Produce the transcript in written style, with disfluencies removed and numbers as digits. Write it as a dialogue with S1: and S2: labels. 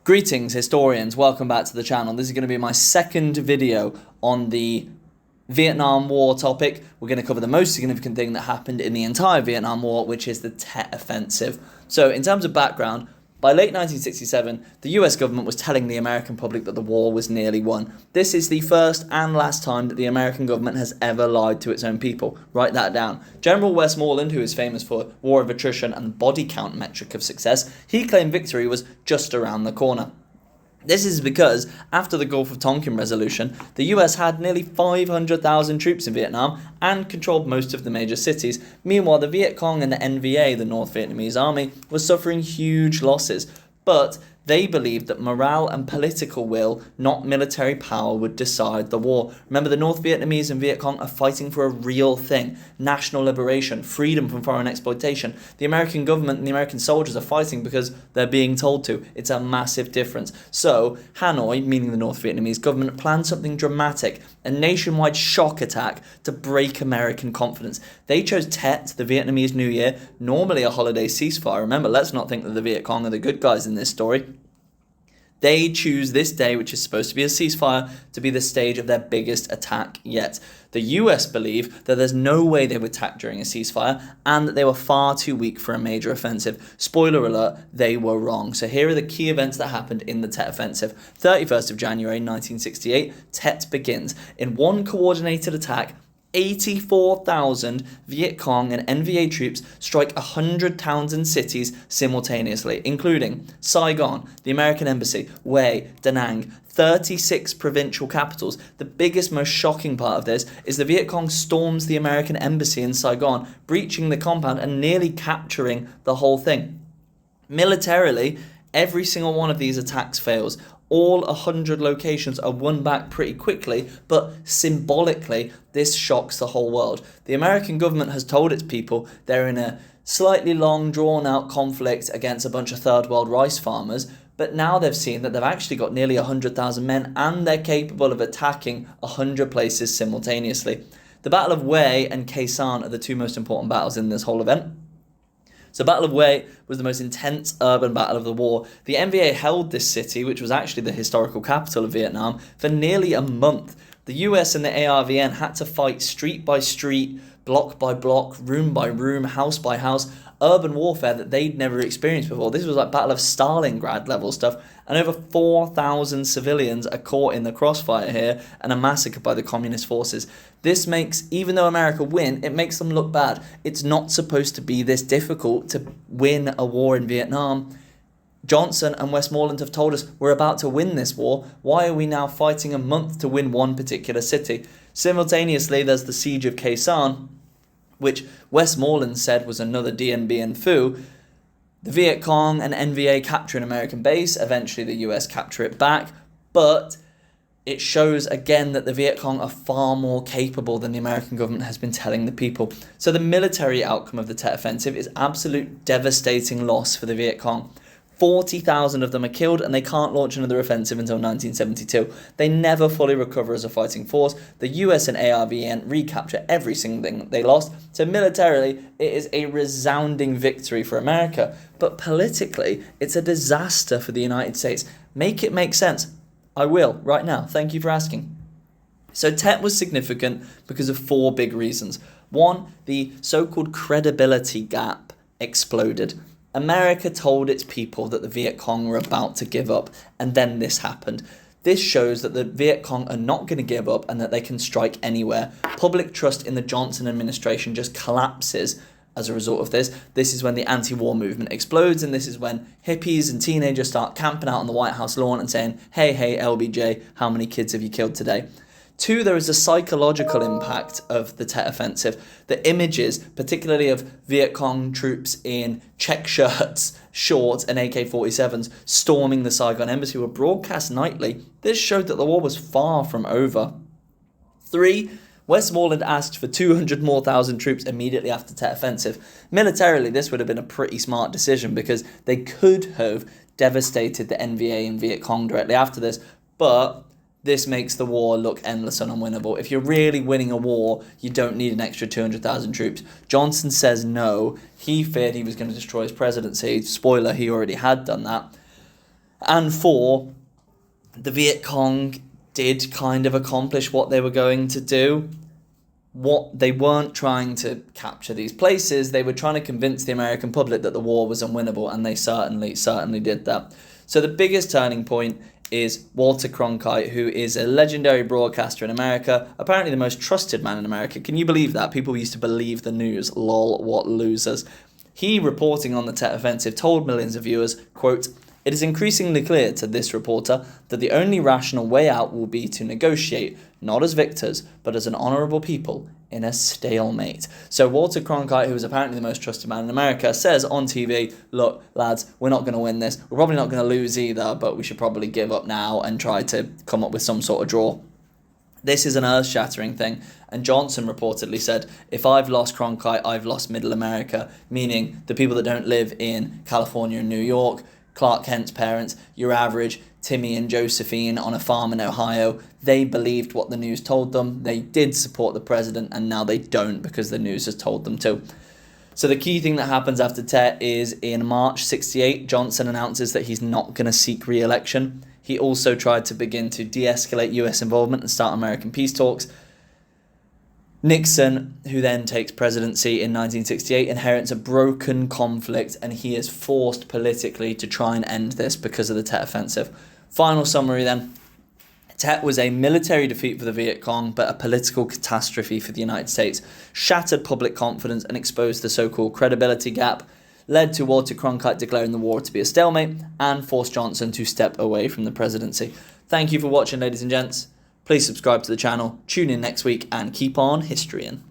S1: Greetings historians, welcome back to the channel. This is going to be my second video on the Vietnam War topic. We're going to cover the most significant thing that happened in the entire Vietnam War, which is the Tet Offensive. So in terms of background, by late 1967, the US government was telling the American public that the war was nearly won. This is the first and last time that the American government has ever lied to its own people. Write that down. General Westmoreland, who is famous for war of attrition and the body count metric of success, he claimed victory was just around the corner. This is because, after the Gulf of Tonkin resolution, the US had nearly 500,000 troops in Vietnam and controlled most of the major cities. Meanwhile, the Viet Cong and the NVA, the North Vietnamese Army, was suffering huge losses. But they believed that morale and political will, not military power, would decide the war. Remember, the North Vietnamese and Viet Cong are fighting for a real thing: national liberation, freedom from foreign exploitation. The American government and the American soldiers are fighting because they're being told to. It's a massive difference. So Hanoi, meaning the North Vietnamese government, planned something dramatic, a nationwide shock attack to break American confidence. They chose Tet, the Vietnamese New Year, normally a holiday ceasefire. Remember, let's not think that the Viet Cong are the good guys in this story. They choose this day, which is supposed to be a ceasefire, to be the stage of their biggest attack yet. The US believe that there's no way they would attack during a ceasefire and that they were far too weak for a major offensive. Spoiler alert, they were wrong. So here are the key events that happened in the Tet Offensive. 31st of January 1968, Tet begins. In one coordinated attack, 84,000 Viet Cong and NVA troops strike 100 towns and cities simultaneously, including Saigon, the American Embassy, Hue, Da Nang, 36 provincial capitals. The biggest, most shocking part of this is the Viet Cong storms the American Embassy in Saigon, breaching the compound and nearly capturing the whole thing. Militarily, every single one of these attacks fails. All 100 locations are won back pretty quickly, but symbolically, this shocks the whole world. The American government has told its people they're in a slightly long, drawn-out conflict against a bunch of third world rice farmers, but now they've seen that they've actually got nearly 100,000 men and they're capable of attacking 100 places simultaneously. The Battle of Hue and Khe Sanh are the two most important battles in this whole event. So Battle of Hue was the most intense urban battle of the war. The NVA held this city, which was actually the historical capital of Vietnam, for nearly a month. The US and the ARVN had to fight street by street, block by block, room by room, house by house, urban warfare that they'd never experienced before. This was like Battle of Stalingrad level stuff, and over 4,000 civilians are caught in the crossfire here and are massacred by the communist forces. This makes, even though America win, it makes them look bad. It's not supposed to be this difficult to win a war in Vietnam. Johnson and Westmoreland have told us we're about to win this war. Why are we now fighting a month to win one particular city? Simultaneously, there's the siege of Khe Sanh, which Westmoreland said was another Dien Bien Phu. The Viet Cong and NVA capture an American base. Eventually, the US capture it back. But it shows again that the Viet Cong are far more capable than the American government has been telling the people. So the military outcome of the Tet Offensive is absolute devastating loss for the Viet Cong. 40,000 of them are killed and they can't launch another offensive until 1972. They never fully recover as a fighting force. The US and ARVN recapture every single thing that they lost. So militarily, it is a resounding victory for America. But politically, it's a disaster for the United States. Make it make sense. I will, right now. Thank you for asking. So Tet was significant because of four big reasons. One, the so-called credibility gap exploded. America told its people that the Viet Cong were about to give up, and then this happened. This shows that the Viet Cong are not going to give up and that they can strike anywhere. Public trust in the Johnson administration just collapses as a result of this. This is when the anti-war movement explodes, and this is when hippies and teenagers start camping out on the White House lawn and saying, hey, LBJ, how many kids have you killed today? Two, there is a psychological impact of the Tet Offensive. The images, particularly of Viet Cong troops in check shirts, shorts, and AK-47s storming the Saigon Embassy, were broadcast nightly. This showed that the war was far from over. Three, Westmoreland asked for 200 more thousand troops immediately after Tet Offensive. Militarily, this would have been a pretty smart decision because they could have devastated the NVA and Viet Cong directly after this, but this makes the war look endless and unwinnable. If you're really winning a war, you don't need an extra 200,000 troops. Johnson says no. He feared he was going to destroy his presidency. Spoiler, he already had done that. And 4, the Viet Cong did kind of accomplish what they were going to do. What they weren't trying to capture these places, they were trying to convince the American public that the war was unwinnable, and they certainly did that. So the biggest turning point is Walter Cronkite, who is a legendary broadcaster in America, apparently the most trusted man in America. Can you believe that? People used to believe the news. Lol, what losers. He, reporting on the Tet Offensive, told millions of viewers, quote, "It is increasingly clear to this reporter that the only rational way out will be to negotiate, not as victors, but as an honourable people in a stalemate." So Walter Cronkite, who is apparently the most trusted man in America, says on TV, look, lads, we're not going to win this. We're probably not going to lose either, but we should probably give up now and try to come up with some sort of draw. This is an earth-shattering thing, and Johnson reportedly said, if I've lost Cronkite, I've lost Middle America, meaning the people that don't live in California and New York, Clark Kent's parents, your average Timmy and Josephine on a farm in Ohio, they believed what the news told them. They did support the president, and now they don't because the news has told them to. So the key thing that happens after Tet is in March 1968, Johnson announces that he's not going to seek re-election. He also tried to begin to de-escalate US involvement and start American peace talks. Nixon, who then takes presidency in 1968, inherits a broken conflict, and he is forced politically to try and end this because of the Tet Offensive. Final summary then. Tet was a military defeat for the Viet Cong, but a political catastrophe for the United States. Shattered public confidence and exposed the so-called credibility gap, led to Walter Cronkite declaring the war to be a stalemate, and forced Johnson to step away from the presidency. Thank you for watching, ladies and gents. Please subscribe to the channel, tune in next week, and keep on historying.